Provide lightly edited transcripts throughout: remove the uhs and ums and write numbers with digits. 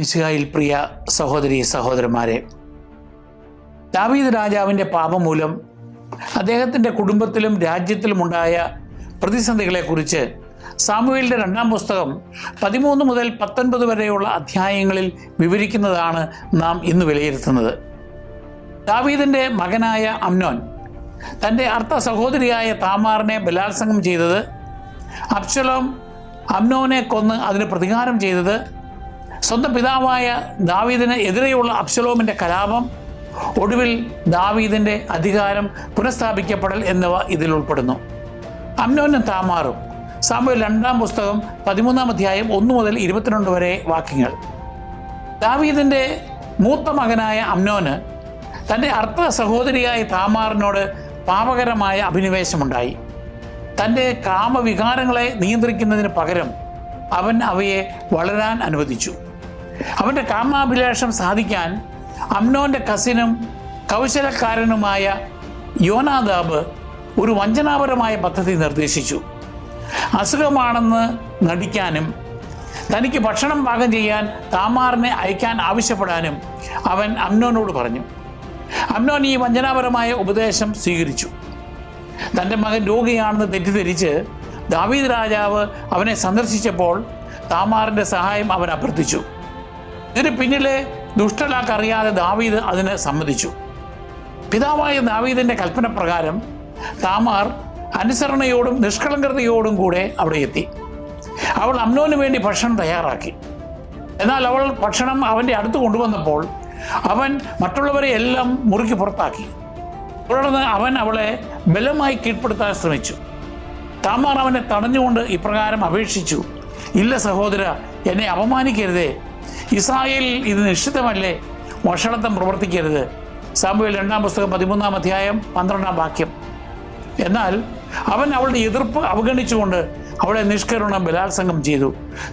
മിശിഹായിൽ പ്രിയ സഹോദരി സഹോദരന്മാരെ, ദാവീദ് രാജാവിൻ്റെ പാപം മൂലം അദ്ദേഹത്തിൻ്റെ കുടുംബത്തിലും രാജ്യത്തിലുമുണ്ടായ പ്രതിസന്ധികളെക്കുറിച്ച് സാമുവേലിൻ്റെ 2-ാം പുസ്തകം 13 മുതൽ 19 വരെയുള്ള അധ്യായങ്ങളിൽ വിവരിക്കുന്നതാണ് നാം ഇന്ന് വിലയിരുത്തുന്നത്. ദാവീദിൻ്റെ മകനായ അമ്നോൻ തൻ്റെ അർത്ഥ സഹോദരിയായ താമാറിനെ ബലാത്സംഗം ചെയ്തത്, അബ്ശലോം അമ്നോനെ കൊന്ന് അതിന് പ്രതികാരം ചെയ്തത്, സ്വന്തം പിതാവായ ദാവീദിന് എതിരെയുള്ള അബ്ശലോമിൻ്റെ കലാപം, ഒടുവിൽ ദാവീദിൻ്റെ അധികാരം പുനഃസ്ഥാപിക്കപ്പെടൽ എന്നിവ ഇതിൽ ഉൾപ്പെടുന്നു. അമ്നോനും താമാറും സാമുവേൽ 2-ാം പുസ്തകം 13-ാം അധ്യായം 1 മുതൽ 22 വരെ വാക്യങ്ങൾ. ദാവീദിൻ്റെ മൂത്ത മകനായ അമ്നോന് തൻ്റെ അർത്ഥ സഹോദരിയായ താമാറിനോട് പാപകരമായ അഭിനിവേശമുണ്ടായി. തൻ്റെ കാമവികാരങ്ങളെ നിയന്ത്രിക്കുന്നതിന് പകരം അവൻ അവയെ വളരാൻ അനുവദിച്ചു. അവൻ്റെ കാമാഭിലാഷം സാധിക്കാൻ അമ്നോൻ്റെ കസിനും കൗശലക്കാരനുമായ യോനാദാബ് ഒരു വഞ്ചനാപരമായ പദ്ധതി നിർദ്ദേശിച്ചു. അസുഖമാണെന്ന് നടിക്കാനും തനിക്ക് ഭക്ഷണം പാകം ചെയ്യാൻ താമാറിനെ അയക്കാൻ ആവശ്യപ്പെടാനും അവൻ അമ്നോനോട് പറഞ്ഞു. അമ്നോൻ ഈ വഞ്ചനാപരമായ ഉപദേശം സ്വീകരിച്ചു. തൻ്റെ മകൻ രോഗിയാണെന്ന് തെറ്റിദ്ധരിച്ച് ദാവീദ് രാജാവ് അവനെ സന്ദർശിച്ചപ്പോൾ താമാറിൻ്റെ സഹായം അവൻ അഭ്യർത്ഥിച്ചു. ഇതിന് പിന്നിലെ ദുഷ്ടലാക്കറിയാതെ ദാവീദ് അതിന് സമ്മതിച്ചു. പിതാവായ ദാവീദിൻ്റെ കൽപ്പന പ്രകാരം താമാർ അനുസരണയോടും നിഷ്കളങ്കതയോടും കൂടെ അവിടെ എത്തി. അവൾ അമ്നോന് വേണ്ടി ഭക്ഷണം തയ്യാറാക്കി. എന്നാൽ അവൾ ഭക്ഷണം അവൻ്റെ അടുത്ത് കൊണ്ടുവന്നപ്പോൾ അവൻ മറ്റുള്ളവരെ എല്ലാം മുറിക്ക് പുറത്താക്കി. തുടർന്ന് അവൻ അവളെ ബലമായി കീഴ്പ്പെടുത്താൻ ശ്രമിച്ചു. താമാർ അവനെ തടഞ്ഞുകൊണ്ട് ഇപ്രകാരം അപേക്ഷിച്ചു: ഇല്ല സഹോദര, എന്നെ അപമാനിക്കരുതേ. ഇസ്രായേലിൽ ഇത് നിഷിദ്ധമല്ലേ? വഷളത്വം പ്രവർത്തിക്കരുത്. സാമുവേൽ 2-ാം പുസ്തകം 13-ാം അധ്യായം 12-ാം വാക്യം. എന്നാൽ അവൻ അവളുടെ എതിർപ്പ് അവഗണിച്ചുകൊണ്ട് അവളെ നിഷ്കരുണം ബലാത്സംഗം ചെയ്തു.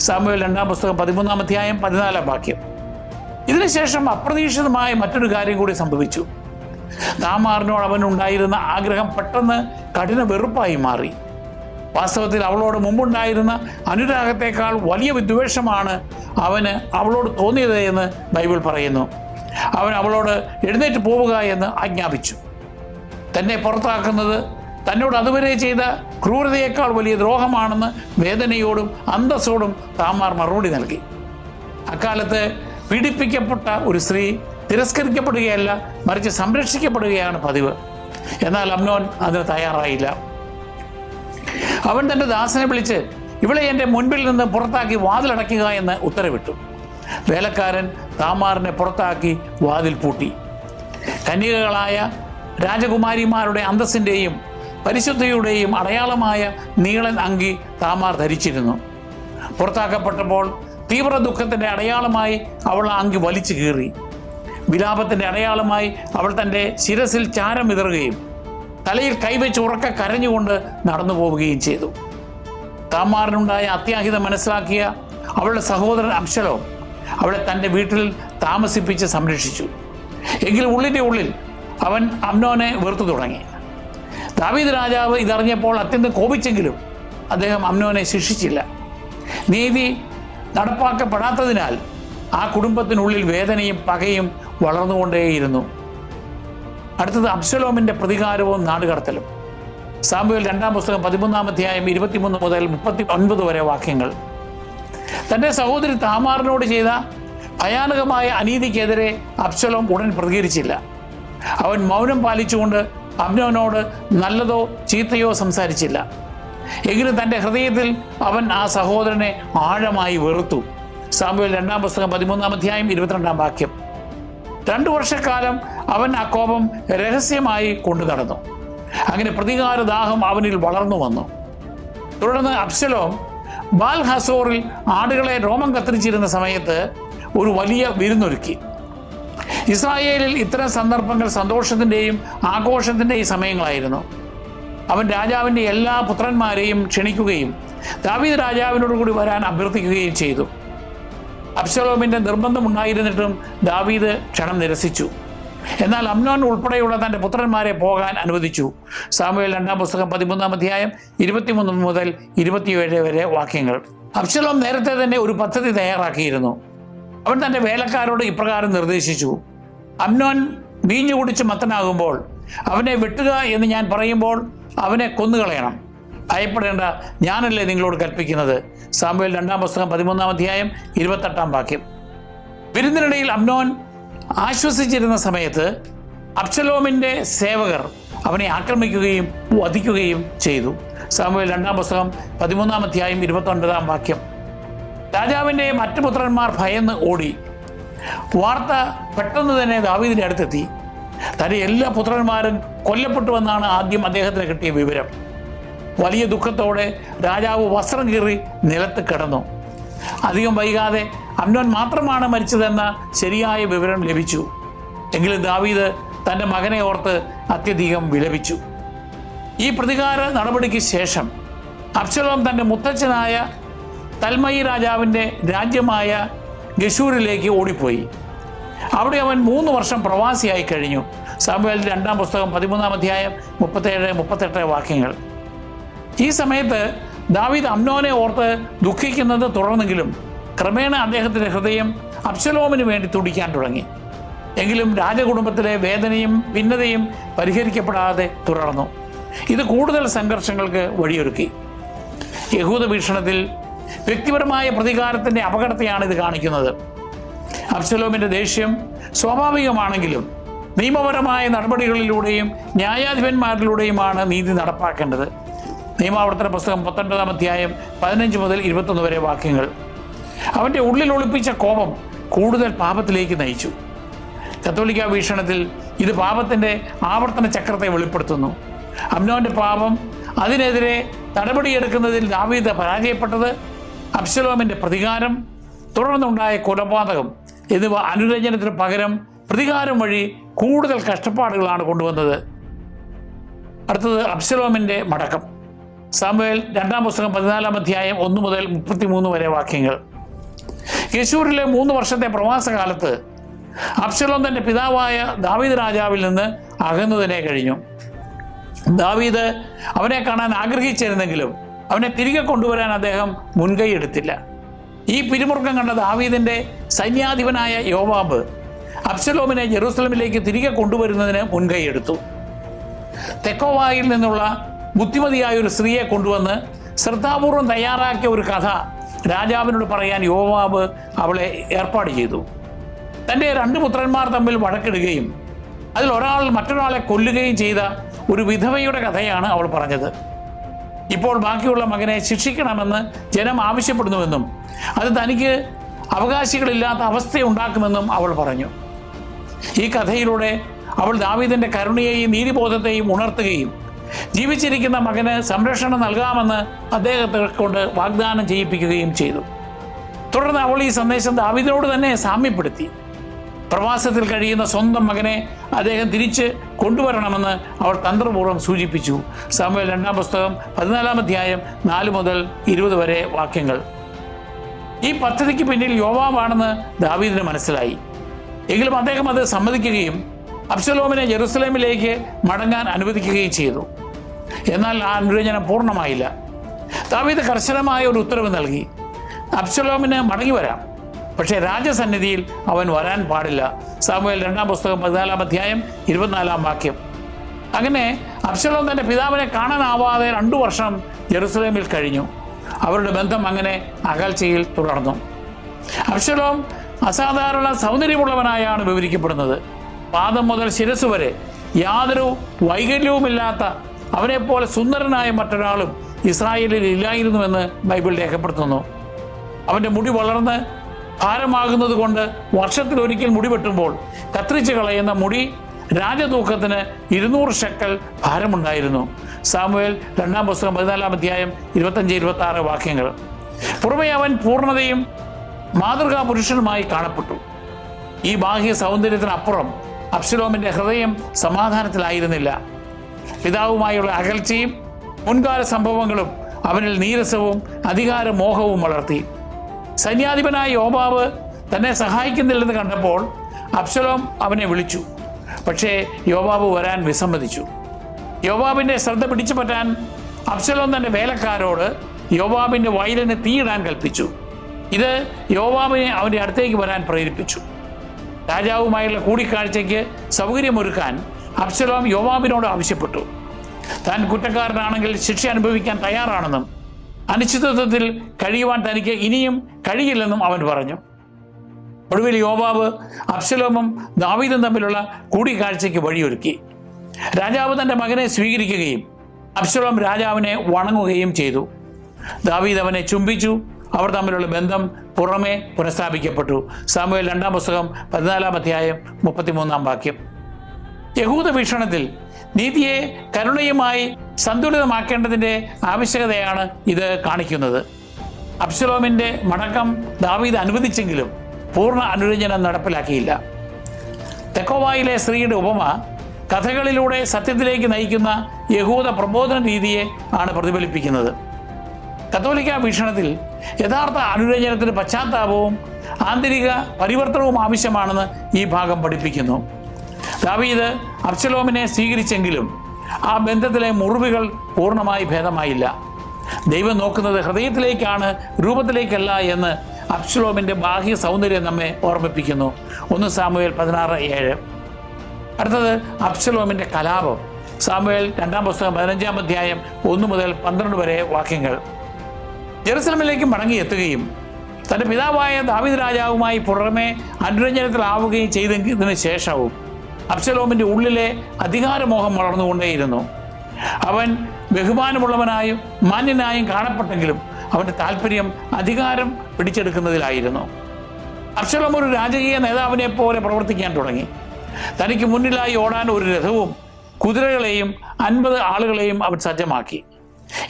സാമുവേൽ 2-ാം പുസ്തകം 13-ാം അധ്യായം 14-ാം വാക്യം. ഇതിനുശേഷം അപ്രതീക്ഷിതമായ മറ്റൊരു കാര്യം കൂടി സംഭവിച്ചു. താമാറിനോട് അവനുണ്ടായിരുന്ന ആഗ്രഹം പെട്ടെന്ന് കഠിന വെറുപ്പായി മാറി. വാസ്തവത്തിൽ അവളോട് മുമ്പുണ്ടായിരുന്ന അനുരാഗത്തെക്കാൾ വലിയ വിദ്വേഷമാണ് അവന് അവളോട് തോന്നിയത് എന്ന് ബൈബിൾ പറയുന്നു. അവൻ അവളോട് എഴുന്നേറ്റ് പോവുക എന്ന് ആജ്ഞാപിച്ചു. തന്നെ പുറത്താക്കുന്നത് തന്നോട് അതുവരെ ചെയ്ത ക്രൂരതയേക്കാൾ വലിയ ദ്രോഹമാണെന്ന് വേദനയോടും അന്തസ്സോടും താമാർ മറുപടി നൽകി. അക്കാലത്ത് പീഡിപ്പിക്കപ്പെട്ട ഒരു സ്ത്രീ തിരസ്കരിക്കപ്പെടുകയല്ല, മറിച്ച് സംരക്ഷിക്കപ്പെടുകയാണ് പതിവ്. എന്നാൽ അമ്നോൻ അതിന് തയ്യാറായില്ല. അവൻ തൻ്റെ ദാസനെ വിളിച്ച് ഇവളെ എൻ്റെ മുൻപിൽ നിന്ന് പുറത്താക്കി വാതിലടയ്ക്കുക എന്ന് ഉത്തരവിട്ടു. വേലക്കാരൻ താമാറിനെ പുറത്താക്കി വാതിൽ പൂട്ടി. കന്യകകളായ രാജകുമാരിമാരുടെ അന്തസ്സിൻ്റെയും പരിശുദ്ധിയുടെയും അടയാളമായ നീളൻ അങ്കി താമാർ ധരിച്ചിരുന്നു. പുറത്താക്കപ്പെട്ടപ്പോൾ തീവ്ര ദുഃഖത്തിൻ്റെ അടയാളമായി അവൾ ആ അങ്കി വലിച്ചു കീറി. വിലാപത്തിൻ്റെ അടയാളമായി അവൾ തൻ്റെ ശിരസിൽ ചാരം വിതറുകയും തലയിൽ കൈവച്ച് ഉറക്കെ കരഞ്ഞുകൊണ്ട് നടന്നു പോവുകയും ചെയ്തു. താമാറിനുണ്ടായ അത്യാഹിതം മനസ്സിലാക്കിയ അവളുടെ സഹോദരൻ അബ്ശലോം അവളെ തൻ്റെ വീട്ടിൽ താമസിപ്പിച്ച് സംരക്ഷിച്ചു. എങ്കിലും ഉള്ളിൻ്റെ ഉള്ളിൽ അവൻ അമ്നോനെ വെറുത്തു തുടങ്ങി. ദാവീദ് രാജാവ് ഇതറിഞ്ഞപ്പോൾ അത്യന്തം കോപിച്ചെങ്കിലും അദ്ദേഹം അമ്നോനെ ശിക്ഷിച്ചില്ല. നീതി നടപ്പാക്കപ്പെടാത്തതിനാൽ ആ കുടുംബത്തിനുള്ളിൽ വേദനയും പകയും വളർന്നുകൊണ്ടേയിരുന്നു. അടുത്തത് അബ്ശലോമിൻ്റെ പ്രതികാരവും നാടുകടത്തലും. സാമുവേൽ 2-ാം പുസ്തകം 13-ാം അധ്യായം 23 മുതൽ 39 വരെ വാക്യങ്ങൾ. തൻ്റെ സഹോദരി താമാറിനോട് ചെയ്ത ഭയാനകമായ അനീതിക്കെതിരെ അബ്ശലോം ഉടൻ പ്രതികരിച്ചില്ല. അവൻ മൗനം പാലിച്ചുകൊണ്ട് അമ്നോനോട് നല്ലതോ ചീത്തയോ സംസാരിച്ചില്ല. എങ്കിലും തൻ്റെ ഹൃദയത്തിൽ അവൻ ആ സഹോദരനെ ആഴമായി വെറുത്തു. സാമുവേൽ 2-ാം പുസ്തകം 13-ാം അധ്യായം 22-ാം വാക്യം. 2 വർഷക്കാലം അവൻ ആ കോപം രഹസ്യമായി കൊണ്ടു നടന്നു. അങ്ങനെ പ്രതികാരദാഹം അവനിൽ വളർന്നു വന്നു. തുടർന്ന് അബ്ശലോം ബാൽ ഹസോറിൽ ആടുകളെ രോമം കത്തിരിച്ചിരുന്ന സമയത്ത് ഒരു വലിയ വിരുന്നൊരുക്കി. ഇസ്രായേലിൽ ഇത്തരം സന്ദർഭങ്ങൾ സന്തോഷത്തിൻ്റെയും ആഘോഷത്തിൻ്റെയും സമയങ്ങളായിരുന്നു. അവൻ രാജാവിൻ്റെ എല്ലാ പുത്രന്മാരെയും ക്ഷണിക്കുകയും ദാവീദ് രാജാവിനോട് കൂടി വരാൻ അഭ്യർത്ഥിക്കുകയും ചെയ്തു. അബ്ശലോമിൻ്റെ നിർബന്ധമുണ്ടായിരുന്നിട്ടും ദാവീദ് ക്ഷണം നിരസിച്ചു. എന്നാൽ അമ്നോൻ ഉൾപ്പെടെയുള്ള തൻ്റെ പുത്രന്മാരെ പോകാൻ അനുവദിച്ചു. സാമുവേൽ 2-ാം പുസ്തകം 13-ാം അധ്യായം 23 മുതൽ 27 വരെ വാക്യങ്ങൾ. അബ്ശലോം നേരത്തെ തന്നെ ഒരു പദ്ധതി തയ്യാറാക്കിയിരുന്നു. അവൻ തൻ്റെ വേലക്കാരോട് ഇപ്രകാരം നിർദ്ദേശിച്ചു: അമ്നോൻ വീഞ്ഞു കുടിച്ച് മത്തനാകുമ്പോൾ അവനെ വെട്ടുക എന്ന് ഞാൻ പറയുമ്പോൾ അവനെ കൊന്നുകളയണം. ഭയപ്പെടേണ്ട, ഞാനല്ലേ നിങ്ങളോട് കൽപ്പിക്കുന്നത്. സാമുവേൽ 2-ാം പുസ്തകം 13-ാം അധ്യായം 28-ാം വാക്യം. വിരുന്നിനിടയിൽ അമ്നോൻ ആശ്വസിച്ചിരുന്ന സമയത്ത് അബ്ശലോമിൻ്റെ സേവകർ അവനെ ആക്രമിക്കുകയും വധിക്കുകയും ചെയ്തു. സാമുവേൽ 2-ാം പുസ്തകം 13-ാം അധ്യായം 29-ാം വാക്യം. രാജാവിൻ്റെ മറ്റു പുത്രന്മാർ ഭയന്ന് ഓടി. വാർത്ത പെട്ടെന്ന് തന്നെ ദാവീദിൻ്റെ അടുത്തെത്തി. തൻ്റെ എല്ലാ പുത്രന്മാരും കൊല്ലപ്പെട്ടുവെന്നാണ് ആദ്യം അദ്ദേഹത്തിന് കിട്ടിയ വിവരം. വലിയ ദുഃഖത്തോടെ രാജാവ് വസ്ത്രം കീറി നിലത്ത് കിടന്നു. അധികം വൈകാതെ അമ്നോൻ മാത്രമാണ് മരിച്ചതെന്ന ശരിയായ വിവരം ലഭിച്ചു. എങ്കിലും ദാവീദ് തൻ്റെ മകനെ ഓർത്ത് അത്യധികം വിലപിച്ചു. ഈ പ്രതികാര നടപടിക്ക് ശേഷം അബ്ശലോം തൻ്റെ മുത്തച്ഛനായ തൽമയി രാജാവിൻ്റെ രാജ്യമായ ഗശൂരിലേക്ക് ഓടിപ്പോയി. അവിടെ അവൻ 3 വർഷം പ്രവാസിയായി കഴിഞ്ഞു. സാമുവേൽ 2-ാം പുസ്തകം 13-ാം അധ്യായം 37-38 വാക്യങ്ങൾ. ഈ സമയത്ത് ദാവീദ് അമ്നോനെ ഓർത്ത് ദുഃഖിക്കുന്നത് തുടർന്നെങ്കിലും ക്രമേണ അദ്ദേഹത്തിൻ്റെ ഹൃദയം അബ്ശലോമിന് വേണ്ടി തുടിക്കാൻ തുടങ്ങി. എങ്കിലും രാജകുടുംബത്തിലെ വേദനയും ഭിന്നതയും പരിഹരിക്കപ്പെടാതെ തുടർന്നു. ഇത് കൂടുതൽ സംഘർഷങ്ങൾക്ക് വഴിയൊരുക്കി. യഹൂദ വീക്ഷണത്തിൽ വ്യക്തിപരമായ പ്രതികാരത്തിൻ്റെ അപകടത്തെയാണ് ഇത് കാണിക്കുന്നത്. അബ്ശലോമിൻ്റെ ദേഷ്യം സ്വാഭാവികമാണെങ്കിലും നിയമപരമായ നടപടികളിലൂടെയും ന്യായാധിപന്മാരിലൂടെയുമാണ് നീതി നടപ്പാക്കേണ്ടത്. നിയമാവർത്തന പുസ്തകം 19-ാം അധ്യായം 15 മുതൽ 21 വരെ വാക്യങ്ങൾ. അവൻ്റെ ഉള്ളിൽ ഒളിപ്പിച്ച കോപം കൂടുതൽ പാപത്തിലേക്ക് നയിച്ചു. കത്തോലിക്ക വീക്ഷണത്തിൽ ഇത് പാപത്തിൻ്റെ ആവർത്തന ചക്രത്തെ വെളിപ്പെടുത്തുന്നു. അമ്നോൻ്റെ പാപം, അതിനെതിരെ നടപടിയെടുക്കുന്നതിൽ ദാവീദ് പരാജയപ്പെട്ടത്, അബ്ശലോമിൻ്റെ പ്രതികാരം, തുടർന്നുണ്ടായ കൊലപാതകം എന്നിവ അനുരഞ്ജനത്തിന് പകരം പ്രതികാരം വഴി കൂടുതൽ കഷ്ടപ്പാടുകളാണ് കൊണ്ടുവന്നത്. അടുത്തത് അബ്ശലോമിൻ്റെ മടക്കം. സാമുവേൽ 2-ാം പുസ്തകം 14-ാം അധ്യായം 1 മുതൽ 33 വരെ വാക്യങ്ങൾ. ഗശൂരിലെ 3 വർഷത്തെ പ്രവാസകാലത്ത് അബ്ശലോം തൻ്റെ പിതാവായ ദാവീദ് രാജാവിൽ നിന്ന് അകന്നുതന്നെ കഴിഞ്ഞു. ദാവീദ് അവനെ കാണാൻ ആഗ്രഹിച്ചിരുന്നെങ്കിലും അവനെ തിരികെ കൊണ്ടുവരാൻ അദ്ദേഹം മുൻകൈ എടുത്തില്ല. ഈ പിരിമുറുക്കം കണ്ട ദാവീദിൻ്റെ സൈന്യാധിപനായ യോവാബ് അബ്ശലോമിനെ ജെറൂസലമിലേക്ക് തിരികെ കൊണ്ടുവരുന്നതിന് മുൻകൈ എടുത്തു. തെക്കോവായിൽ നിന്നുള്ള ബുദ്ധിമതിയായ ഒരു സ്ത്രീയെ കൊണ്ടുവന്ന് ശ്രദ്ധാപൂർവം തയ്യാറാക്കിയ ഒരു കഥ രാജാവിനോട് പറയാൻ യോവാബ് അവളെ ഏർപ്പാട് ചെയ്തു. തൻ്റെ 2 പുത്രന്മാർ തമ്മിൽ വഴക്കിടുകയും അതിൽ ഒരാൾ മറ്റൊരാളെ കൊല്ലുകയും ചെയ്ത ഒരു വിധവയുടെ കഥയാണ് അവൾ പറഞ്ഞത്. ഇപ്പോൾ ബാക്കിയുള്ള മകനെ ശിക്ഷിക്കണമെന്ന് ജനം ആവശ്യപ്പെടുന്നുവെന്നും അത് തനിക്ക് അവകാശികളില്ലാത്ത അവസ്ഥയുണ്ടാക്കുമെന്നും അവൾ പറഞ്ഞു. ഈ കഥയിലൂടെ അവൾ ദാവീദിൻ്റെ കരുണയെയും നീതിബോധത്തെയും ഉണർത്തുകയും ജീവിച്ചിരിക്കുന്ന മകന് സംരക്ഷണം നൽകാമെന്ന് അദ്ദേഹത്തെ കൊണ്ട് വാഗ്ദാനം ചെയ്യിപ്പിക്കുകയും ചെയ്തു. തുടർന്ന് അവൾ ഈ സന്ദേശം ദാവീദിനോട് തന്നെ സാമ്യപ്പെടുത്തി. പ്രവാസത്തിൽ കഴിയുന്ന സ്വന്തം മകനെ അദ്ദേഹം തിരിച്ച് കൊണ്ടുവരണമെന്ന് അവൾ തന്ത്രപൂർവ്വം സൂചിപ്പിച്ചു. സാമുവേൽ 2-ാം പുസ്തകം 14-ാം അധ്യായം 4 മുതൽ 20 വരെ വാക്യങ്ങൾ. ഈ പദ്ധതിക്ക് പിന്നിൽ യോവാബാണെന്ന് ദാവീദിന് മനസ്സിലായി. എങ്കിലും അദ്ദേഹം അത് സമ്മതിക്കുകയും അബ്ശലോമിനെ ജെറൂസലേമിലേക്ക് മടങ്ങാൻ അനുവദിക്കുകയും ചെയ്തു. എന്നാൽ ആ അനുരഞ്ജനം പൂർണ്ണമായില്ല. ദാവീദ് കർശനമായ ഒരു ഉത്തരവ് നൽകി: അബ്ശലോമിന് മടങ്ങി വരാം, പക്ഷേ രാജസന്നിധിയിൽ അവൻ വരാൻ പാടില്ല. സാമുവേൽ 2-ാം പുസ്തകം 14-ാം അധ്യായം 24-ാം വാക്യം. അങ്ങനെ അബ്ശലോം തൻ്റെ പിതാവിനെ കാണാനാവാതെ 2 വർഷം ജെറൂസലേമിൽ കഴിഞ്ഞു. അവരുടെ ബന്ധം അങ്ങനെ അകൽച്ചയിൽ തുടർന്നു. അബ്ശലോം അസാധാരണ സൗന്ദര്യമുള്ളവനായാണ് വിവരിക്കപ്പെടുന്നത്. പാദം മുതൽ ശിരസ് വരെ യാതൊരു വൈകല്യവുമില്ലാത്ത അവനെപ്പോലെ സുന്ദരനായ മറ്റൊരാളും ഇസ്രായേലിൽ ഇല്ലായിരുന്നുവെന്ന് ബൈബിൾ രേഖപ്പെടുത്തുന്നു. അവൻ്റെ മുടി വളർന്ന് ഭാരമാകുന്നത് കൊണ്ട് വർഷത്തിലൊരിക്കൽ മുടി വെട്ടുമ്പോൾ കത്രിച്ച് കളയുന്ന മുടി രാജതൂക്കത്തിന് 200 ഷെക്കൽ ഭാരമുണ്ടായിരുന്നു. സാമുവേൽ 2-ാം പുസ്തകം 14-ാം അധ്യായം 25-26 വാക്യങ്ങൾ. പുറമെ അവൻ പൂർണ്ണതയും മാതൃകാ പുരുഷനുമായി കാണപ്പെട്ടു. ഈ ബാഹ്യ സൗന്ദര്യത്തിനപ്പുറം അബ്ശലോമിൻ്റെ ഹൃദയം സമാധാനത്തിലായിരുന്നില്ല. പിതാവുമായുള്ള അകൽച്ചയും മുൻകാല സംഭവങ്ങളും അവനിൽ നീരസവും അധികാരമോഹവും വളർത്തി. സൈന്യാധിപനായ യോവാബ് തന്നെ സഹായിക്കുന്നില്ലെന്ന് കണ്ടപ്പോൾ അബ്ശലോം അവനെ വിളിച്ചു. പക്ഷേ യോവാബ് വരാൻ വിസമ്മതിച്ചു. യോവാബിൻ്റെ ശ്രദ്ധ പിടിച്ചു പറ്റാൻ അബ്ശലോം തൻ്റെ വേലക്കാരോട് യോവാബിൻ്റെ വയലിന് തീയിടാൻ കൽപ്പിച്ചു. ഇത് യോവാബിനെ അവൻ്റെ അടുത്തേക്ക് വരാൻ പ്രേരിപ്പിച്ചു. രാജാവുമായുള്ള കൂടിക്കാഴ്ചയ്ക്ക് സൗകര്യമൊരുക്കാൻ അബ്ശലോം യോവാബിനോട് ആവശ്യപ്പെട്ടു. താൻ കുറ്റക്കാരനാണെങ്കിൽ ശിക്ഷ അനുഭവിക്കാൻ തയ്യാറാണെന്നും അനിശ്ചിതത്വത്തിൽ കഴിയുവാൻ തനിക്ക് ഇനിയും കഴിയില്ലെന്നും അവൻ പറഞ്ഞു. ഒടുവിൽ യോവാബ് അബ്ശലോമും ദാവീദും തമ്മിലുള്ള കൂടിക്കാഴ്ചയ്ക്ക് വഴിയൊരുക്കി. രാജാവ് തൻ്റെ മകനെ സ്വീകരിക്കുകയും അബ്ശലോം രാജാവിനെ വണങ്ങുകയും ചെയ്തു. ദാവീദ് അവനെ ചുംബിച്ചു. അവർ തമ്മിലുള്ള ബന്ധം പുറമെ പുനഃസ്ഥാപിക്കപ്പെട്ടു. സാമുവേൽ 2-ാം പുസ്തകം 14-ാം അധ്യായം 33-ാം വാക്യം. യഹൂദ വീക്ഷണത്തിൽ നീതിയെ കരുണയുമായി സന്തുലിതമാക്കേണ്ടതിൻ്റെ ആവശ്യകതയാണ് ഇത് കാണിക്കുന്നത്. അബ്ശലോമിൻ്റെ മടക്കം ദാവീദ് അനുവദിച്ചെങ്കിലും പൂർണ്ണ അനുരഞ്ജനം നടപ്പിലാക്കിയില്ല. തെക്കോവയിലെ സ്ത്രീയുടെ ഉപമ കഥകളിലൂടെ സത്യത്തിലേക്ക് നയിക്കുന്ന യഹൂദ പ്രബോധന രീതിയെ ആണ് പ്രതിഫലിപ്പിക്കുന്നത്. കത്തോലിക്ക വീക്ഷണത്തിൽ യഥാർത്ഥ അനുരഞ്ജനത്തിന് പശ്ചാത്താപവും ആന്തരിക പരിവർത്തനവും ആവശ്യമാണെന്ന് ഈ ഭാഗം പഠിപ്പിക്കുന്നു. ദാവീദ് അബ്ശലോമിനെ സ്വീകരിച്ചെങ്കിലും ആ ബന്ധത്തിലെ മുറിവുകൾ പൂർണ്ണമായി ഭേദമായില്ല. ദൈവം നോക്കുന്നത് ഹൃദയത്തിലേക്കാണ്, രൂപത്തിലേക്കല്ല എന്ന് അബ്ശലോമിൻ്റെ ബാഹ്യ സൗന്ദര്യം നമ്മെ ഓർമ്മിപ്പിക്കുന്നു. 1 സാമുവേൽ 16:7. അടുത്തത് അബ്ശലോമിൻ്റെ കലാപം. സാമുവേൽ 2-ാം പുസ്തകം 15-ാം അധ്യായം 1 മുതൽ 12 വരെ വാക്യങ്ങൾ. ജെറുസലമിലേക്ക് മടങ്ങിയെത്തുകയും തൻ്റെ പിതാവായ ദാവീദ് രാജാവുമായി പുറമെ അനുരഞ്ജനത്തിലാവുകയും ചെയ്തതിന് ശേഷവും അബ്ശലോമിൻ്റെ ഉള്ളിലെ അധികാരമോഹം വളർന്നുകൊണ്ടേയിരുന്നു. അവൻ ബഹുമാനമുള്ളവനായും മാന്യനായും കാണപ്പെട്ടെങ്കിലും അവൻ്റെ താല്പര്യം അധികാരം പിടിച്ചെടുക്കുന്നതിലായിരുന്നു. അബ്ശലോം ഒരു രാജകീയ നേതാവിനെ പോലെ പ്രവർത്തിക്കാൻ തുടങ്ങി. തനിക്ക് മുന്നിലായി ഓടാൻ ഒരു രഥവും കുതിരകളെയും 50 ആളുകളെയും അവൻ സജ്ജമാക്കി.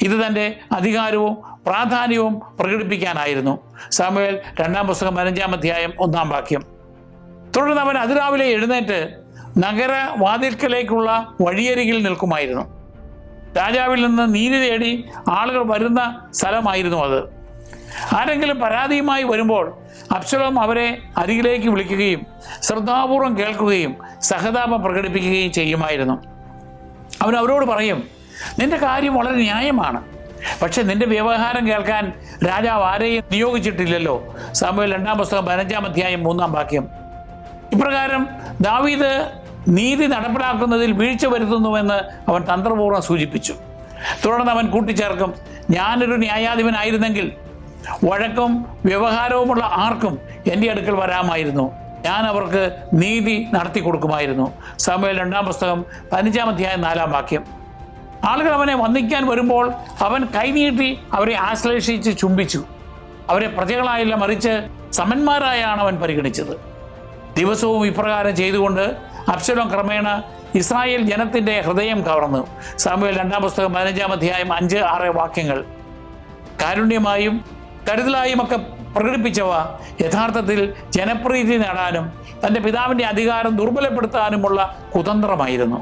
ഇത് തൻ്റെ അധികാരവും പ്രാധാന്യവും പ്രകടിപ്പിക്കാനായിരുന്നു. സാമുവേൽ 2-ാം പുസ്തകം 15-ാം അധ്യായം 1-ാം വാക്യം. തുടർന്ന് അവൻ അതിരാവിലെ എഴുന്നേറ്റ് നഗരവാതിൽക്കലേക്കുള്ള വഴിയരികിൽ നിൽക്കുമായിരുന്നു. രാജാവിൽ നിന്ന് നീതി തേടി ആളുകൾ വരുന്ന സ്ഥലമായിരുന്നു അത്. ആരെങ്കിലും പരാതിയുമായി വരുമ്പോൾ അബ്ശലോം അവരെ അരികിലേക്ക് വിളിക്കുകയും ശ്രദ്ധാപൂർവം കേൾക്കുകയും സഹതാപം പ്രകടിപ്പിക്കുകയും ചെയ്യുമായിരുന്നു. അവൻ അവരോട് പറയും, നിന്റെ കാര്യം വളരെ ന്യായമാണ്, പക്ഷെ നിന്റെ വ്യവഹാരം കേൾക്കാൻ രാജാവ് ആരെയും നിയോഗിച്ചിട്ടില്ലല്ലോ. സാമുവേൽ 2-ാം പുസ്തകം 15-ാം അധ്യായം 3-ാം വാക്യം. ഇപ്രകാരം ദാവീദ് നീതി നടപ്പിലാക്കുന്നതിൽ വീഴ്ച വരുത്തുന്നുവെന്ന് അവൻ തന്ത്രപൂർവ്വം സൂചിപ്പിച്ചു. തുടർന്ന് അവൻ കൂട്ടിച്ചേർക്കും, ഞാനൊരു ന്യായാധിപനായിരുന്നെങ്കിൽ വഴക്കും വ്യവഹാരവുമുള്ള ആർക്കും എൻ്റെ അടുക്കൽ വരാമായിരുന്നു, ഞാൻ അവർക്ക് നീതി നടത്തി കൊടുക്കുമായിരുന്നു. സാമുവേൽ 2-ാം പുസ്തകം 15-ാം അധ്യായം 4-ാം വാക്യം. ആളുകൾ അവനെ വന്ദിക്കാൻ വരുമ്പോൾ അവൻ കൈനീട്ടി അവരെ ആശ്ലേഷിച്ച് ചുംബിച്ചു. അവരെ പ്രജകളായില്ല, മറിച്ച് സമന്മാരായാണ് അവൻ പരിഗണിച്ചത്. ദിവസവും ഇപ്രകാരം ചെയ്തുകൊണ്ട് അബ്ശലോം ക്രമേണ ഇസ്രായേൽ ജനത്തിൻ്റെ ഹൃദയം കവർന്നു. സാമുവേൽ 2-ാം പുസ്തകം 15-ാം അധ്യായം 5-6 വാക്യങ്ങൾ. കാരുണ്യമായും കരുതലായും ഒക്കെ പ്രകടിപ്പിച്ചവ യഥാർത്ഥത്തിൽ ജനപ്രീതി നേടാനും തൻ്റെ പിതാവിൻ്റെ അധികാരം ദുർബലപ്പെടുത്താനുമുള്ള കുതന്ത്രമായിരുന്നു.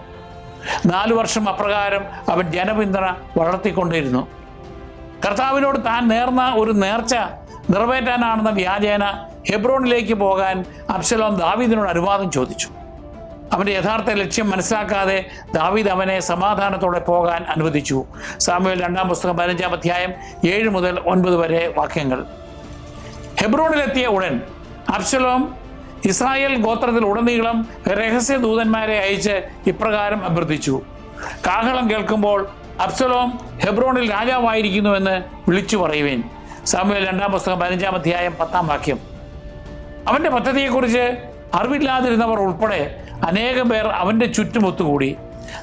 4 വർഷം അപ്രകാരം അവൻ ജനപിന്തുണ വളർത്തിക്കൊണ്ടിരുന്നു. കർത്താവിനോട് താൻ നേർന്ന ഒരു നേർച്ച നിറവേറ്റാനാണെന്ന വ്യാജേന ഹെബ്രോണിലേക്ക് പോകാൻ അബ്ശലോം ദാവീദിനോട് അനുവാദം ചോദിച്ചു. അവൻ്റെ യഥാർത്ഥ ലക്ഷ്യം മനസ്സിലാക്കാതെ ദാവീദ് അവനെ സമാധാനത്തോടെ പോകാൻ അനുവദിച്ചു. സാമുവേൽ 2-ാം പുസ്തകം 15-ാം അധ്യായം 7 മുതൽ 9 വരെ വാക്യങ്ങൾ. ഹെബ്രോണിലെത്തിയ ഉടൻ അബ്ശലോം ഇസ്രായേൽ ഗോത്രത്തിൽ ഉടനീളം രഹസ്യ ദൂതന്മാരെ അയച്ച് ഇപ്രകാരം അഭ്യർത്ഥിച്ചു, കാഹളം കേൾക്കുമ്പോൾ അബ്ശലോം ഹെബ്രോണിൽ രാജാവായിരിക്കുന്നുവെന്ന് വിളിച്ചു പറയുവേൻ. സാമുവേൽ 2-ാം പുസ്തകം 15-ാം അധ്യായം 10-ാം വാക്യം. അവൻ്റെ പദ്ധതിയെക്കുറിച്ച് അറിവില്ലാതിരുന്നവർ ഉൾപ്പെടെ അനേകം പേർ അവൻ്റെ ചുറ്റും ഒത്തുകൂടി.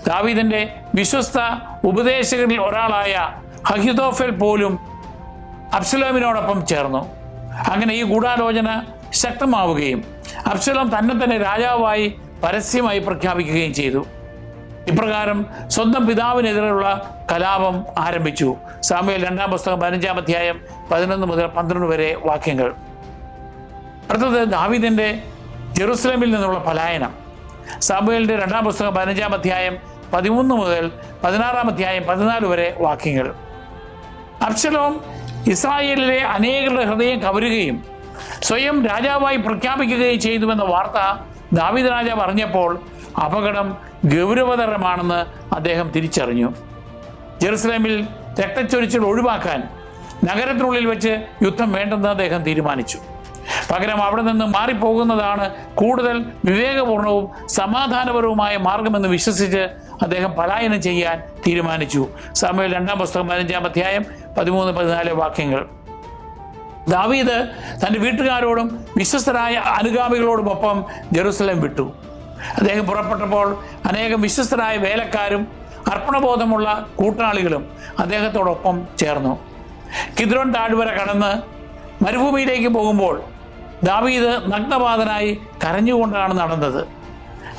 ദാവീദിൻ്റെ വിശ്വസ്ത ഉപദേശകരിൽ ഒരാളായ അഹിതോഫെൽ പോലും അബ്ശലോമിനോടൊപ്പം ചേർന്നു. അങ്ങനെ ഈ ഗൂഢാലോചന ശക്തമാവുകയും അബ്ശലോം തന്നെ രാജാവായി പരസ്യമായി പ്രഖ്യാപിക്കുകയും ചെയ്തു. ഇപ്രകാരം സ്വന്തം പിതാവിനെതിരെയുള്ള കലാപം ആരംഭിച്ചു. സാമുവേൽ 2-ാം പുസ്തകം 15-ാം അധ്യായം 11 മുതൽ 12 വരെ വാക്യങ്ങൾ. അടുത്തത് ദാവീദിൻ്റെ ജെറുസലേമിൽ നിന്നുള്ള പലായനം. സാമുവേലിൻ്റെ 2-ാം പുസ്തകം 15-ാം അധ്യായം 13 മുതൽ 16-ാം അധ്യായം 14 വരെ വാക്യങ്ങൾ. അബ്ശലോം ഇസ്രായേലിലെ അനേകരുടെ ഹൃദയം കവരുകയും സ്വയം രാജാവായി പ്രഖ്യാപിക്കുകയും ചെയ്തുവെന്ന വാർത്ത ദാവീദ് രാജാവ് അറിഞ്ഞപ്പോൾ അപകടം ഗൗരവതരമാണെന്ന് അദ്ദേഹം തിരിച്ചറിഞ്ഞു. ജെറുസലേമിൽ രക്തച്ചൊരിച്ചിൽ ഒഴിവാക്കാൻ നഗരത്തിനുള്ളിൽ വെച്ച് യുദ്ധം വേണ്ടെന്ന് അദ്ദേഹം തീരുമാനിച്ചു. പകരം അവിടെ നിന്ന് മാറിപ്പോകുന്നതാണ് കൂടുതൽ വിവേകപൂർണവും സമാധാനപരവുമായ മാർഗമെന്ന് വിശ്വസിച്ച് അദ്ദേഹം പലായനം ചെയ്യാൻ തീരുമാനിച്ചു. സമൂയേൽ 2-ാം പുസ്തകം 15-ാം അധ്യായം 13-14 വാക്യങ്ങൾ. ദാവീദ് തൻ്റെ വീട്ടുകാരോടും വിശ്വസ്തരായ അനുഗാമികളോടുമൊപ്പം ജെറുസലേം വിട്ടു. അദ്ദേഹം പുറപ്പെട്ടപ്പോൾ അനേകം വിശ്വസ്തരായ വേലക്കാരും അർപ്പണബോധമുള്ള കൂട്ടാളികളും അദ്ദേഹത്തോടൊപ്പം ചേർന്നു. കിദ്രോൻ താഴ്വര കടന്ന് മരുഭൂമിയിലേക്ക് പോകുമ്പോൾ ദാവീദ് നഗ്നപാതനായി കരഞ്ഞുകൊണ്ടാണ് നടന്നത്.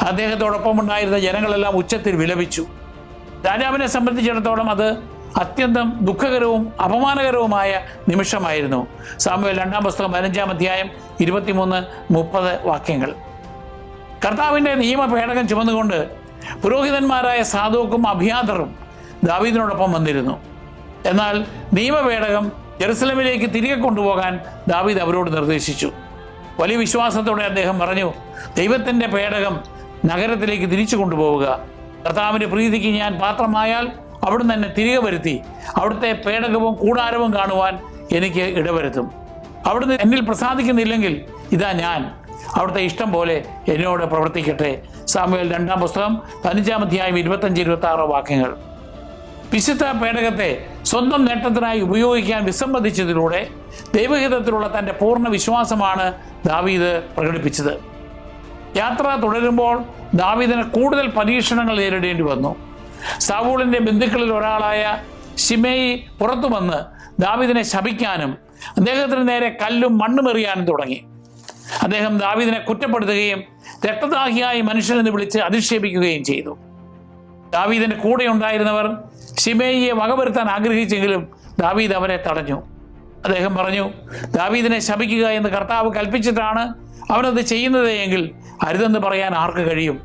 അദ്ദേഹത്തോടൊപ്പം ഉണ്ടായിരുന്ന ജനങ്ങളെല്ലാം ഉച്ചത്തിൽ വിലപിച്ചു. രാജാവിനെ സംബന്ധിച്ചിടത്തോളം അത് അത്യന്തം ദുഃഖകരവും അപമാനകരവുമായ നിമിഷമായിരുന്നു. സമൂയേൽ 2-ാം പുസ്തകം 15-ാം അധ്യായം 23-30 വാക്യങ്ങൾ. കർത്താവിൻ്റെ നിയമപേടകം ചുമന്നുകൊണ്ട് പുരോഹിതന്മാരായ സാദോക്കും അബിയാതറും ദാവീദിനോടൊപ്പം വന്നിരുന്നു. എന്നാൽ നിയമപേടകം ജെറുസലേമിലേക്ക് തിരികെ കൊണ്ടുപോകാൻ ദാവീദ് അവരോട് നിർദ്ദേശിച്ചു. വലിയ വിശ്വാസത്തോടെ അദ്ദേഹം പറഞ്ഞു, ദൈവത്തിൻ്റെ പേടകം നഗരത്തിലേക്ക് തിരിച്ചു കൊണ്ടുപോവുക. കർത്താവിൻ്റെ പ്രീതിക്ക് ഞാൻ പാത്രമായാൽ അവിടുന്ന് എന്നെ തിരികെ വരുത്തി അവിടുത്തെ പേടകവും കൂടാരവും കാണുവാൻ എനിക്ക് ഇടവരുത്തും. അവിടുന്ന് എന്നിൽ പ്രസാദിക്കുന്നില്ലെങ്കിൽ ഇതാ ഞാൻ അവിടുത്തെ ഇഷ്ടം പോലെ എന്നോട് പ്രവർത്തിക്കട്ടെ. സമൂയേൽ 2-ാം പുസ്തകം 15-ാം അധ്യായം 25-26 വാക്യങ്ങൾ. വിശുദ്ധ പേടകത്തെ സ്വന്തം നേട്ടത്തിനായി ഉപയോഗിക്കാൻ വിസമ്മതിച്ചതിലൂടെ ദൈവഹിതത്തിലുള്ള തൻ്റെ പൂർണ്ണ വിശ്വാസമാണ് ദാവീദ് പ്രകടിപ്പിച്ചത്. യാത്ര തുടരുമ്പോൾ ദാവീദിന് കൂടുതൽ പരീക്ഷണങ്ങൾ നേരിടേണ്ടി വന്നു. സാവൂളിൻ്റെ ബന്ധുക്കളിൽ ഒരാളായ ശിമെയി പുറത്തു വന്ന് ദാവീദിനെ ശപിക്കാനും അദ്ദേഹത്തിന് നേരെ കല്ലും മണ്ണും എറിയാനും തുടങ്ങി. അദ്ദേഹം ദാവീദിനെ കുറ്റപ്പെടുത്തുകയും രക്തദാഹിയായി മനുഷ്യനെന്ന് വിളിച്ച് അധിക്ഷേപിക്കുകയും ചെയ്തു. ദാവീദിന്റെ കൂടെ ഉണ്ടായിരുന്നവർ ശിമെയിയെ വകവരുത്താൻ ആഗ്രഹിച്ചെങ്കിലും ദാവീദ് അവരെ തടഞ്ഞു. അദ്ദേഹം പറഞ്ഞു, ദാവീദിനെ ശപിക്കുക എന്ന് കർത്താവ് കൽപ്പിച്ചിട്ടാണ് അവനത് ചെയ്യുന്നത് എങ്കിൽ അരുതെന്ന് പറയാൻ ആർക്ക് കഴിയും?